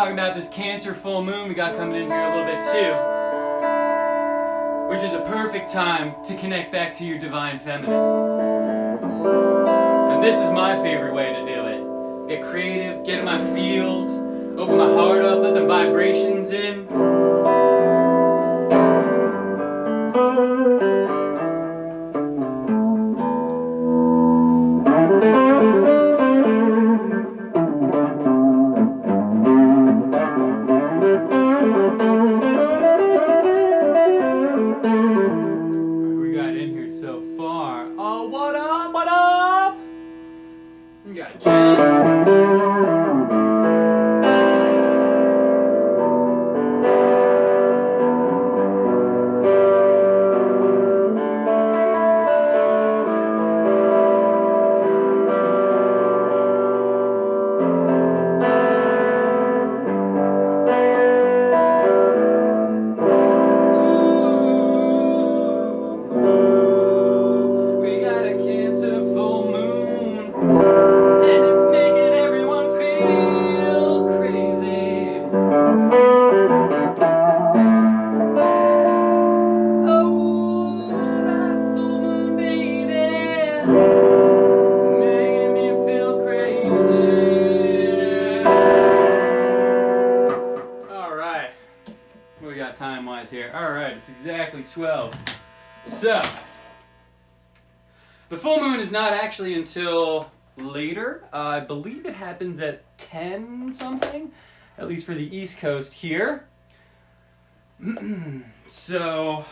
talking about this Cancer full moon we got coming in here a little bit too, which is a perfect time to connect back to your divine feminine. And this is my favorite way to do it. Get creative, get in my feels, open my heart up, let the vibrations in. We got in here so far. Oh, what up? What up? We got Jen. We got a Cancer full moon, and it's making everyone feel crazy. Oh, that full moon, baby, making me feel crazy. All right, what we got time-wise here? All right, it's exactly 12. So, the full moon is not actually until later. I believe it happens at 10 something, at least for the East Coast here. So,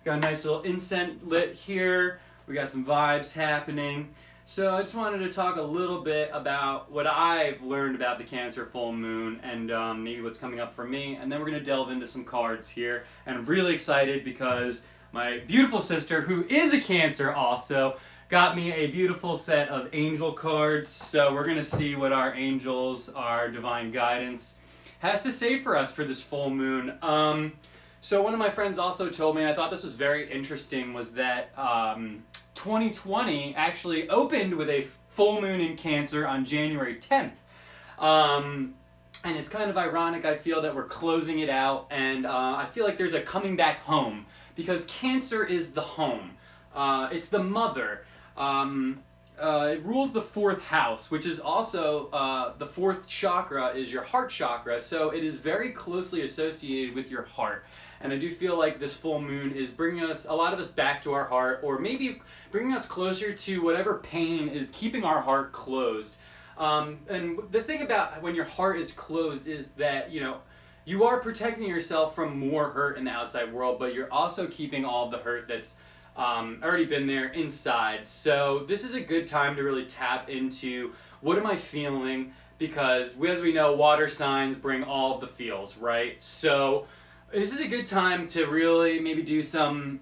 got a nice little incense lit here. We got some vibes happening. So I just wanted to talk a little bit about what I've learned about the Cancer full moon and maybe what's coming up for me. And then we're going to delve into some cards here. And I'm really excited because my beautiful sister, who is a Cancer also, got me a beautiful set of angel cards. So we're going to see what our angels, our divine guidance, has to say for us for this full moon. So one of my friends also told me, and I thought this was very interesting, was that 2020 actually opened with a full moon in Cancer on January 10th. And it's kind of ironic, I feel, that we're closing it out, and I feel like there's a coming back home, because Cancer is the home. It's the mother. It rules the 4th house, which is also the 4th chakra is your heart chakra, so it is very closely associated with your heart. And I do feel like this full moon is bringing us, a lot of us, back to our heart, or maybe bringing us closer to whatever pain is keeping our heart closed. And the thing about when your heart is closed is that, you know, you are protecting yourself from more hurt in the outside world, but you're also keeping all of the hurt that's already been there inside. So this is a good time to really tap into what am I feeling, because as we know, water signs bring all of the feels, right? So this is a good time to really maybe do some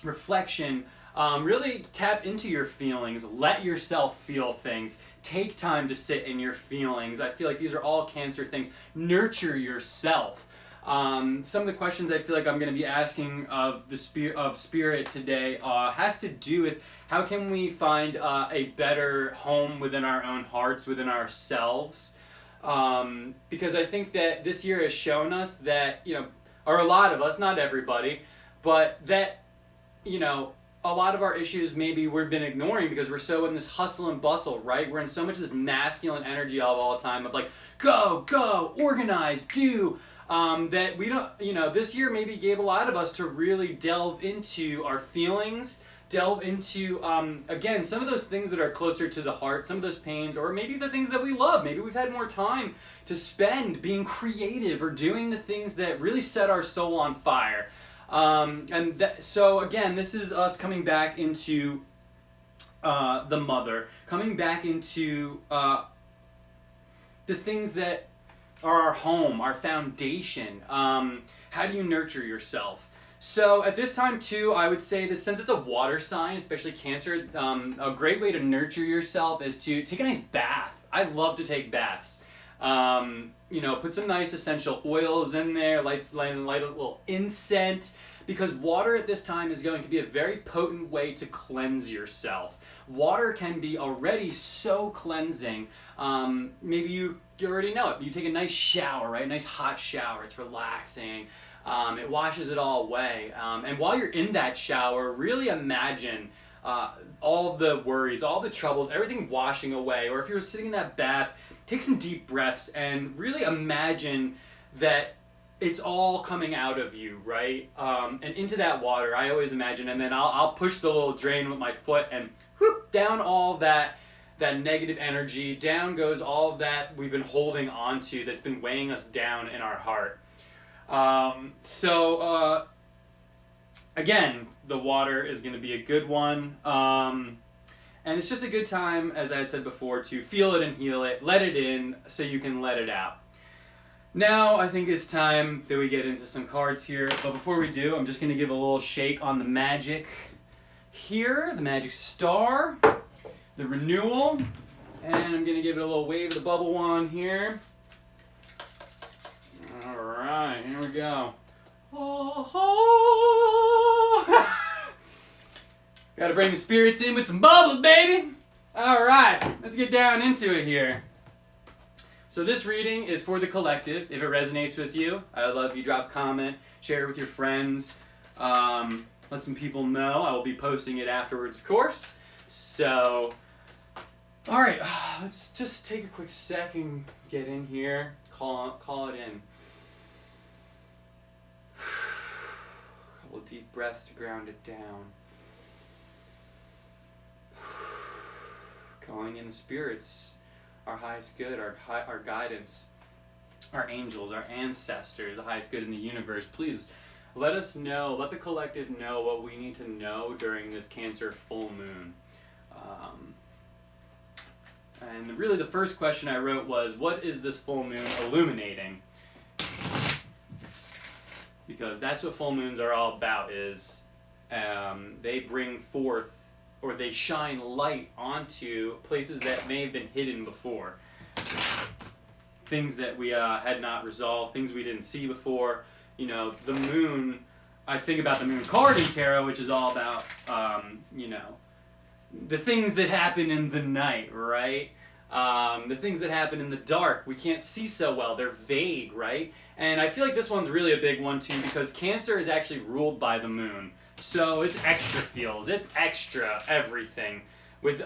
reflection, really tap into your feelings, let yourself feel things, take time to sit in your feelings. I feel like these are all Cancer things. Nurture yourself. Some of the questions I feel like I'm going to be asking of the spirit today has to do with how can we find a better home within our own hearts, within ourselves. Because I think that this year has shown us that, you know, or a lot of us, not everybody, but that, you know, a lot of our issues maybe we've been ignoring because we're so in this hustle and bustle, right? We're in so much of this masculine energy all the time of like, go, organize, do, that we don't, you know, this year maybe gave a lot of us to really delve into our feelings, delve into, again, some of those things that are closer to the heart, some of those pains, or maybe the things that we love. Maybe we've had more time to spend being creative or doing the things that really set our soul on fire. So again, this is us coming back into the mother, coming back into the things that are our home, our foundation. How do you nurture yourself? So at this time too, I would say that since it's a water sign, especially Cancer, a great way to nurture yourself is to take a nice bath. I love to take baths. You know, put some nice essential oils in there, light a little incense, because water at this time is going to be a very potent way to cleanse yourself. Water can be already so cleansing. Maybe you already know it. You take a nice shower, right? A nice hot shower. It's relaxing. It washes it all away. And while you're in that shower, really imagine all the worries, all the troubles, everything washing away. Or if you're sitting in that bath, take some deep breaths and really imagine that it's all coming out of you, right? And into that water, I always imagine, and then I'll push the little drain with my foot and whoop, down all that negative energy, down goes all of that we've been holding onto that's been weighing us down in our heart. Again, the water is going to be a good one. And it's just a good time, as I had said before, to feel it and heal it, let it in so you can let it out. Now, I think it's time that we get into some cards here. But before we do, I'm just going to give a little shake on the magic here, the magic star, the renewal, and I'm going to give it a little wave of the bubble wand here. All right, here we go. Oh, oh. Got to bring the spirits in with some bubbles, baby. All right, let's get down into it here. So this reading is for the collective. If it resonates with you, I would love if you drop a comment, share it with your friends, let some people know. I will be posting it afterwards, of course. So, all right, let's just take a quick second, get in here, call it in. A couple deep breaths to ground it down. Calling in the spirits. Our highest good, our guidance, our angels, our ancestors, the highest good in the universe. Please let us know, let the collective know what we need to know during this Cancer full moon. And really the first question I wrote was, what is this full moon illuminating? Because that's what full moons are all about, is they bring forth, or they shine light onto places that may have been hidden before. Things that we had not resolved, things we didn't see before. You know, the moon, I think about the moon card in tarot, which is all about, the things that happen in the night, right? The things that happen in the dark, we can't see so well. They're vague, right? And I feel like this one's really a big one too, because Cancer is actually ruled by the moon. So it's extra feels, it's extra everything with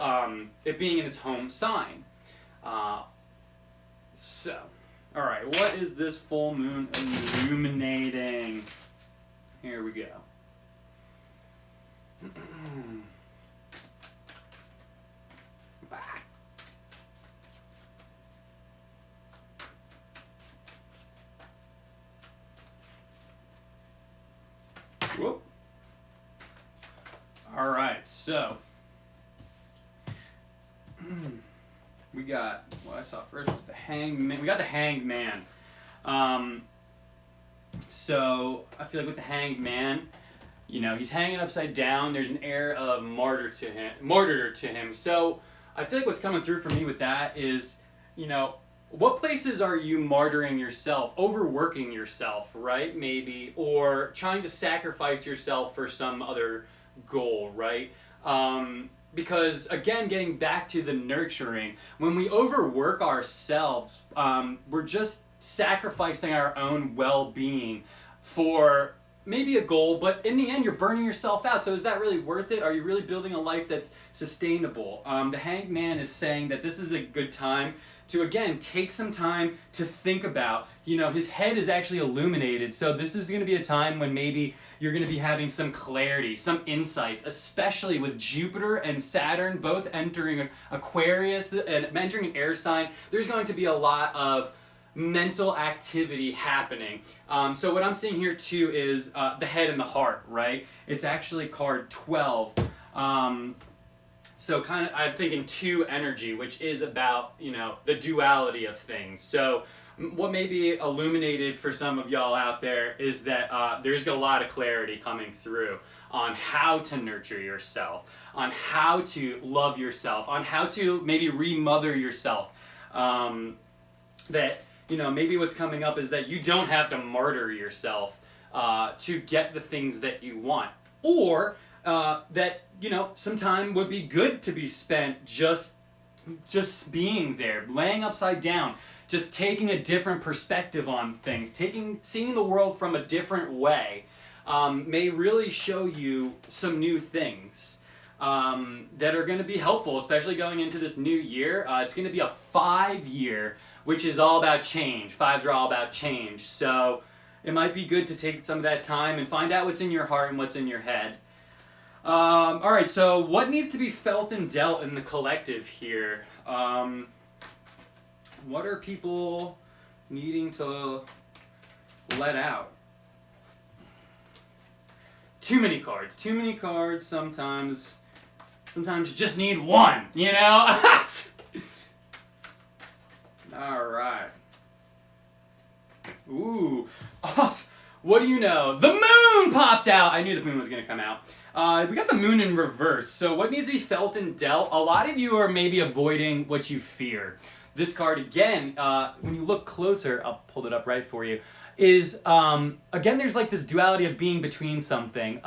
it being in its home sign. So, alright, what is this full moon illuminating? Here we go. Whoop. All right, so we got what I saw first was the Hanged Man. We got the Hanged Man. So I feel like with the Hanged Man, you know, he's hanging upside down. There's an air of martyr to him. So I feel like what's coming through for me with that is, you know, what places are you martyring yourself, overworking yourself, right? Maybe, or trying to sacrifice yourself for some other goal, right? Because again, getting back to the nurturing, when we overwork ourselves, we're just sacrificing our own well-being for maybe a goal, but in the end you're burning yourself out. So is that really worth it? Are you really building a life that's sustainable? The Hanged Man is saying that this is a good time to, again, take some time to think about, you know, his head is actually illuminated. So this is going to be a time when maybe you're going to be having some clarity, some insights, especially with Jupiter and Saturn both entering Aquarius and entering an air sign. There's going to be a lot of mental activity happening. So what I'm seeing here too is the head and the heart, right? It's actually card 12. So kind of, I'm thinking 2 energy, which is about, you know, the duality of things. So what may be illuminated for some of y'all out there is that there's a lot of clarity coming through on how to nurture yourself, on how to love yourself, on how to maybe remother yourself. That, you know, maybe what's coming up is that you don't have to martyr yourself to get the things that you want, or that some time would be good to be spent just being there, laying upside down, just taking a different perspective on things, seeing the world from a different way, may really show you some new things that are going to be helpful, especially going into this new year. It's going to be a 5-year, which is all about change. 5s are all about change. So it might be good to take some of that time and find out what's in your heart and what's in your head. All right, so what needs to be felt and dealt in the collective here? What are people needing to let out? Too many cards sometimes. Sometimes you just need one, All right. Ooh. Oh, what do you know? The moon popped out! I knew the moon was going to come out. We got the moon in reverse. So what needs to be felt and dealt? A lot of you are maybe avoiding what you fear. This card, again, when you look closer, I'll pull it up right for you, is, again, there's like this duality of being between something.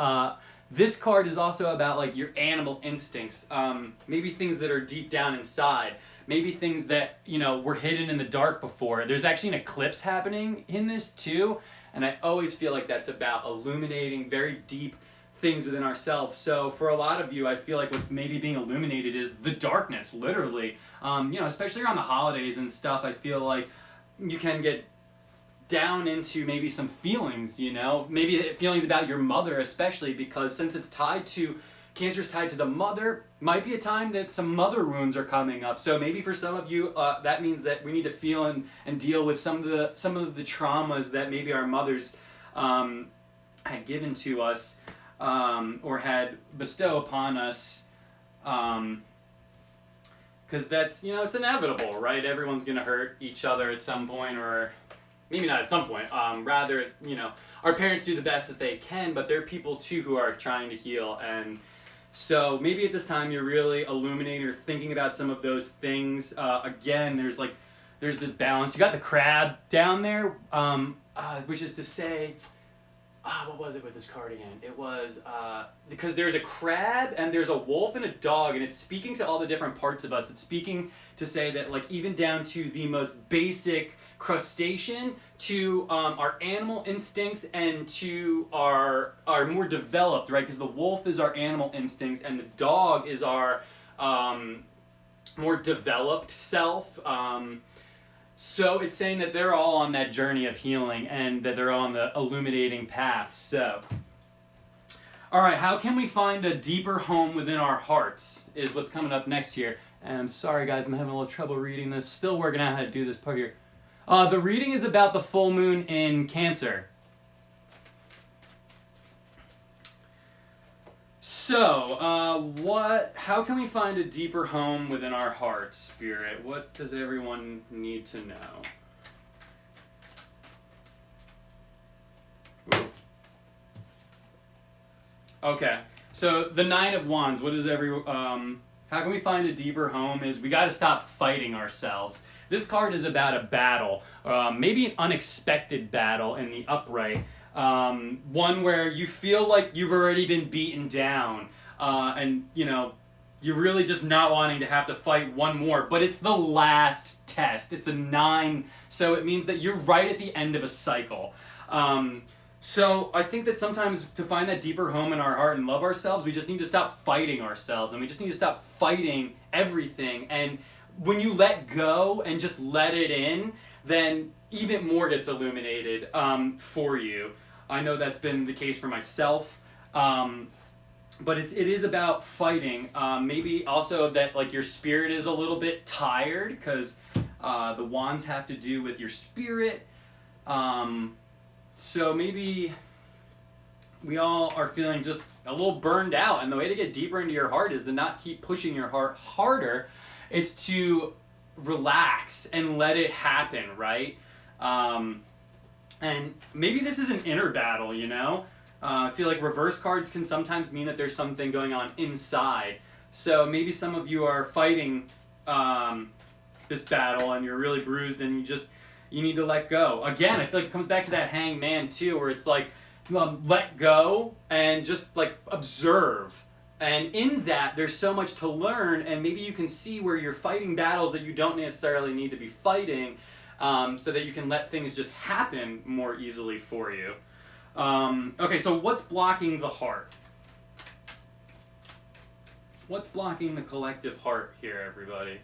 This card is also about like your animal instincts, maybe things that are deep down inside, maybe things that, were hidden in the dark before. There's actually an eclipse happening in this too, and I always feel like that's about illuminating very deep things within ourselves. So for a lot of you, I feel like what's maybe being illuminated is the darkness, literally. Especially around the holidays and stuff, I feel like you can get down into maybe some feelings, maybe feelings about your mother, especially because since Cancer's tied to the mother, might be a time that some mother wounds are coming up. So maybe for some of you, that means that we need to feel and deal with some of the traumas that maybe our mothers had given to us, or had bestow upon us, because that's, it's inevitable, right? Everyone's going to hurt each other at some point, or maybe not at some point. Rather, our parents do the best that they can, but they're people too who are trying to heal. And so maybe at this time you're really illuminating or thinking about some of those things. Again, there's this balance. You got the crab down there, which is to say, what was it with this card again? It was, because there's a crab and there's a wolf and a dog, and it's speaking to all the different parts of us. It's speaking to say that, like, even down to the most basic crustacean, to our animal instincts, and to our more developed, right? Because the wolf is our animal instincts and the dog is our more developed self. So it's saying that they're all on that journey of healing and that they're on the illuminating path. So, all right, how can we find a deeper home within our hearts is what's coming up next here. And I'm sorry, guys, I'm having a little trouble reading this. Still working out how to do this part here. The reading is about the full moon in Cancer. So, how can we find a deeper home within our hearts, Spirit? What does everyone need to know? Ooh. Okay, so the Nine of Wands, how can we find a deeper home is we got to stop fighting ourselves. This card is about a battle, maybe an unexpected battle in the upright. One where you feel like you've already been beaten down, and you're really just not wanting to have to fight one more, but it's the last test. It's a 9, so it means that you're right at the end of a cycle. So I think that sometimes to find that deeper home in our heart and love ourselves, we just need to stop fighting ourselves, and we just need to stop fighting everything. And when you let go and just let it in, then even more gets illuminated for you. I know that's been the case for myself, but it is about fighting. Maybe also that like your spirit is a little bit tired, because the wands have to do with your spirit. So maybe we all are feeling just a little burned out, and the way to get deeper into your heart is to not keep pushing your heart harder. It's to relax and let it happen, right? And maybe this is an inner battle, I feel like reverse cards can sometimes mean that there's something going on inside. So maybe some of you are fighting this battle and you're really bruised and you need to let go. Again, I feel like it comes back to that hanged man too, where it's like let go and just like observe. And in that, there's so much to learn, and maybe you can see where you're fighting battles that you don't necessarily need to be fighting, so that you can let things just happen more easily for you. Okay, so what's blocking the heart? What's blocking the collective heart here, everybody?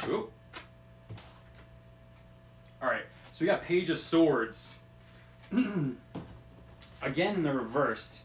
Ooh. Alright, so we got Page of Swords. Again in the reversed.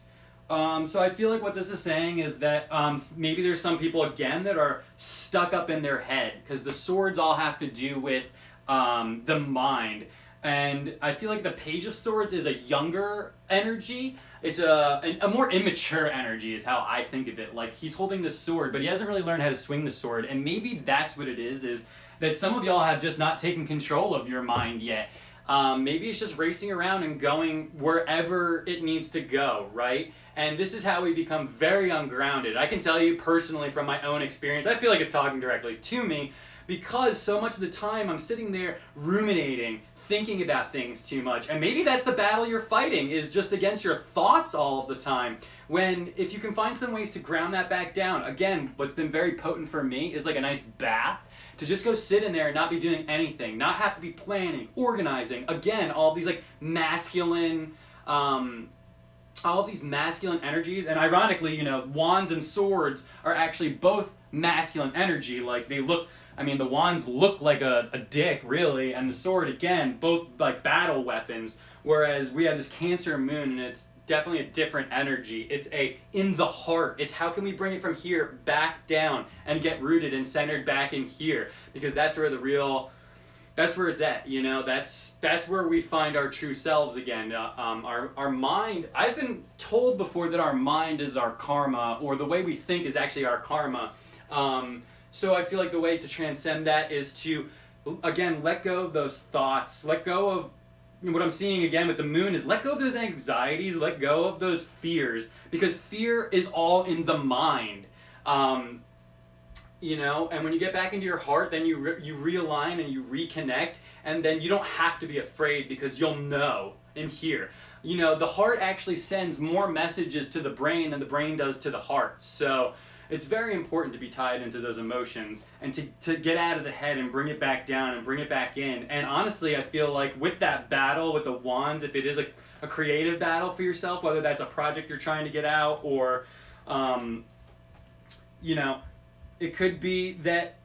So I feel like what this is saying is that maybe there's some people, again, that are stuck up in their head, because the swords all have to do with the mind. And I feel like the Page of Swords is a younger energy. It's a more immature energy is how I think of it. Like, he's holding the sword, but he hasn't really learned how to swing the sword. And maybe that's what it is that some of y'all have just not taken control of your mind yet. Maybe it's just racing around and going wherever it needs to go, right? And this is how we become very ungrounded. I can tell you personally from my own experience, I feel like it's talking directly to me, because so much of the time I'm sitting there ruminating, thinking about things too much. And maybe that's the battle you're fighting, is just against your thoughts all of the time. When, if you can find some ways to ground that back down, again, what's been very potent for me is like a nice bath, to just go sit in there and not be doing anything, not have to be planning, organizing. Again, all these like masculine, all these masculine energies. And ironically, you know, wands and swords are actually both masculine energy. Like, they look, I mean, the wands look like a dick, really, and the sword, again, both like battle weapons, whereas we have this Cancer moon, and it's definitely a different energy. It's in the heart. It's how can we bring it from here back down and get rooted and centered back in here, because that's where that's where it's at, you know. That's where we find our true selves again. Our mind, I've been told before that our mind is our karma, or the way we think is actually our karma. So I feel like the way to transcend that is to, again, let go of those thoughts, let go of what I'm seeing again with the moon is let go of those anxieties, let go of those fears, because fear is all in the mind. You know, and when you get back into your heart, then you realign and you reconnect, and then you don't have to be afraid, because you'll know in here. You know, the heart actually sends more messages to the brain than the brain does to the heart. So it's very important to be tied into those emotions and to get out of the head and bring it back down and bring it back in. And honestly, I feel like with that battle with the wands, if it is a creative battle for yourself, whether that's a project you're trying to get out, or, you know, it could be that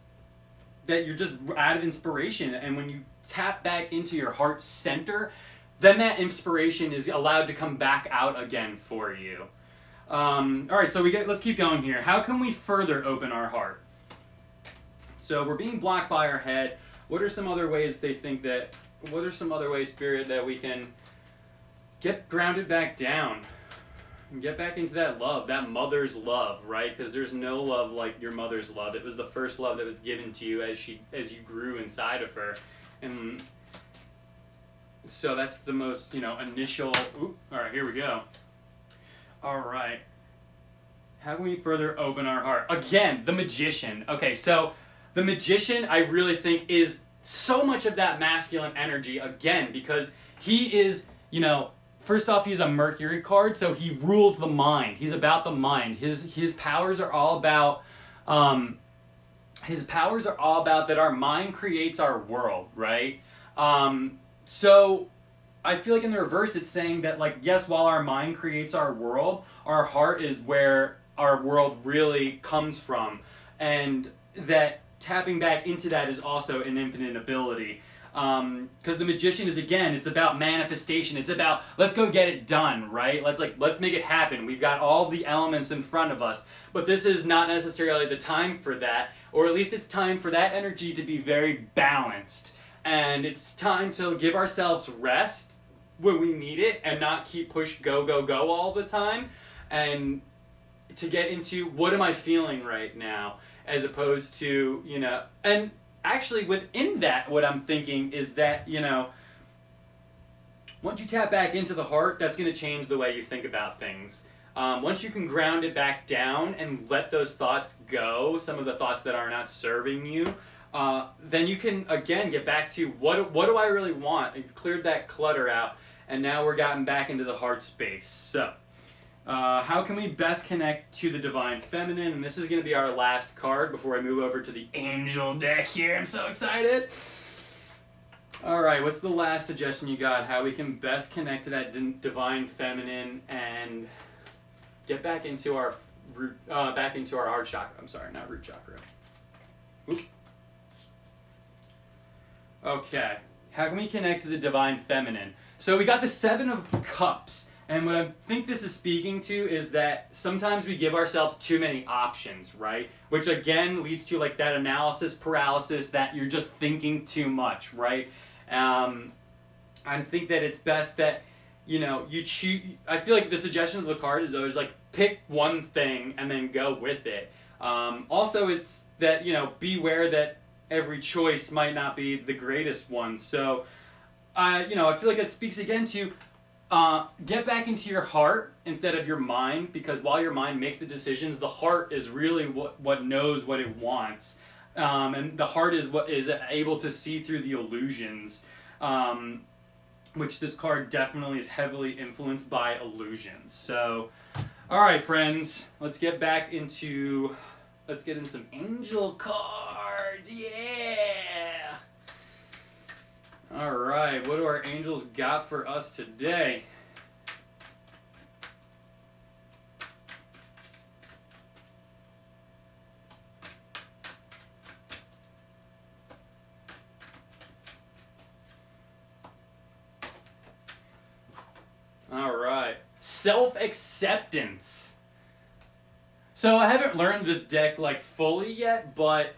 you're just out of inspiration. And when you tap back into your heart center, then that inspiration is allowed to come back out again for you. All right, so let's keep going here. How can we further open our heart? So we're being blocked by our head. What are some other ways what are some other ways, Spirit, that we can get grounded back down and get back into that love, that mother's love, right? Because there's no love like your mother's love. It was the first love that was given to you as you grew inside of her. And so that's the most, you know, initial, all right, here we go. All right. How can we further open our heart? Again, the Magician. Okay, so the Magician, I really think, is so much of that masculine energy, again, because he is, you know, first off, he's a Mercury card, so he rules the mind. He's about the mind. His powers are all about, that our mind creates our world, right? So I feel like in the reverse, it's saying that, like, yes, while our mind creates our world, our heart is where our world really comes from. And that tapping back into that is also an infinite ability. Because the Magician is, again, it's about manifestation. It's about, let's go get it done, right? Let's make it happen. We've got all the elements in front of us. But this is not necessarily the time for that, or at least it's time for that energy to be very balanced. And it's time to give ourselves rest when we need it and not keep push, go, go, go all the time. And to get into what am I feeling right now, as opposed to, you know, and actually within that, what I'm thinking is that, you know, once you tap back into the heart, that's going to change the way you think about things. Once you can ground it back down and let those thoughts go, some of the thoughts that are not serving you, then you can again get back to what do I really want? You've cleared that clutter out, and now we're gotten back into the heart space. So, how can we best connect to the Divine Feminine? And this is going to be our last card before I move over to the Angel deck here. I'm so excited. All right, what's the last suggestion you got? How we can best connect to that Divine Feminine and get back into our root, back into our heart chakra. I'm sorry, not root chakra. Oop. Okay, how can we connect to the Divine Feminine? So we got the Seven of Cups, and what I think this is speaking to is that sometimes we give ourselves too many options, right? Which again leads to like that analysis paralysis, that you're just thinking too much, right? I think that it's best that, you know, you choose. I feel like the suggestion of the card is always like pick one thing and then go with it. Also, it's that, you know, beware that every choice might not be the greatest one. So, you know, I feel like that speaks again to get back into your heart instead of your mind, because while your mind makes the decisions, the heart is really what knows what it wants. And the heart is what is able to see through the illusions, which this card definitely is heavily influenced by illusions. So, all right, friends, let's get into some angel cards. Yeah. All right, what do our angels got for us today? All right, self-acceptance. So I haven't learned this deck like fully yet, but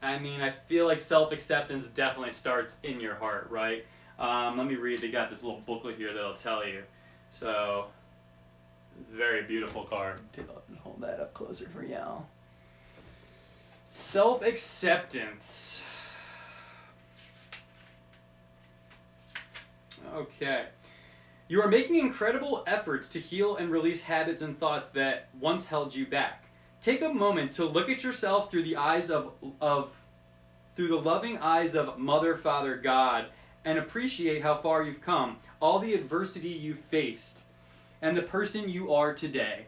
I mean, I feel like self-acceptance definitely starts in your heart, right? Let me read. They got this little booklet here that'll tell you. So, very beautiful card. I'll hold that up closer for y'all. Self-acceptance. Okay. You are making incredible efforts to heal and release habits and thoughts that once held you back. Take a moment to look at yourself through the eyes through the loving eyes of Mother, Father, God, and appreciate how far you've come, all the adversity you've faced, and the person you are today.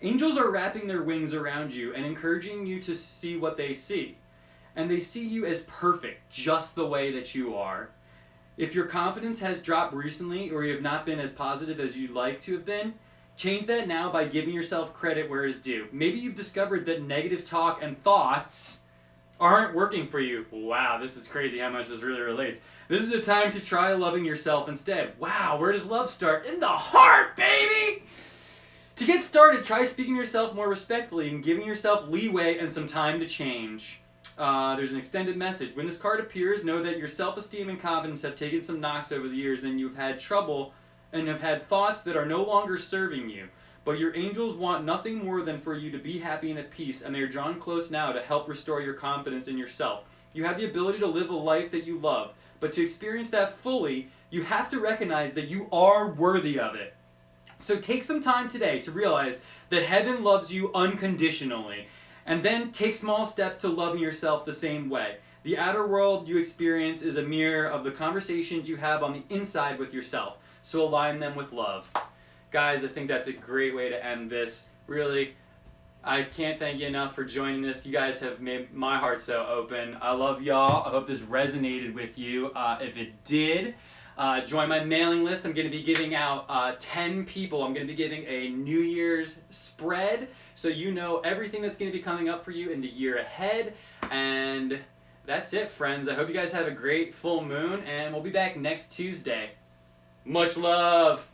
Angels are wrapping their wings around you and encouraging you to see what they see. And they see you as perfect, just the way that you are. If your confidence has dropped recently, or you have not been as positive as you'd like to have been, change that now by giving yourself credit where it is due. Maybe you've discovered that negative talk and thoughts aren't working for you. Wow, this is crazy how much this really relates. This is a time to try loving yourself instead. Wow, where does love start? In the heart, baby! To get started, try speaking to yourself more respectfully and giving yourself leeway and some time to change. There's an extended message. When this card appears, know that your self-esteem and confidence have taken some knocks over the years, and you've had trouble and have had thoughts that are no longer serving you. But your angels want nothing more than for you to be happy and at peace, and they are drawn close now to help restore your confidence in yourself. You have the ability to live a life that you love, but to experience that fully, you have to recognize that you are worthy of it. So take some time today to realize that heaven loves you unconditionally, and then take small steps to loving yourself the same way. The outer world you experience is a mirror of the conversations you have on the inside with yourself, so align them with love. Guys, I think that's a great way to end this. Really, I can't thank you enough for joining this. You guys have made my heart so open. I love y'all. I hope this resonated with you. If it did, join my mailing list. I'm going to be giving out 10 people. I'm going to be giving a New Year's spread, so you know everything that's going to be coming up for you in the year ahead. And that's it, friends. I hope you guys have a great full moon, and we'll be back next Tuesday. Much love.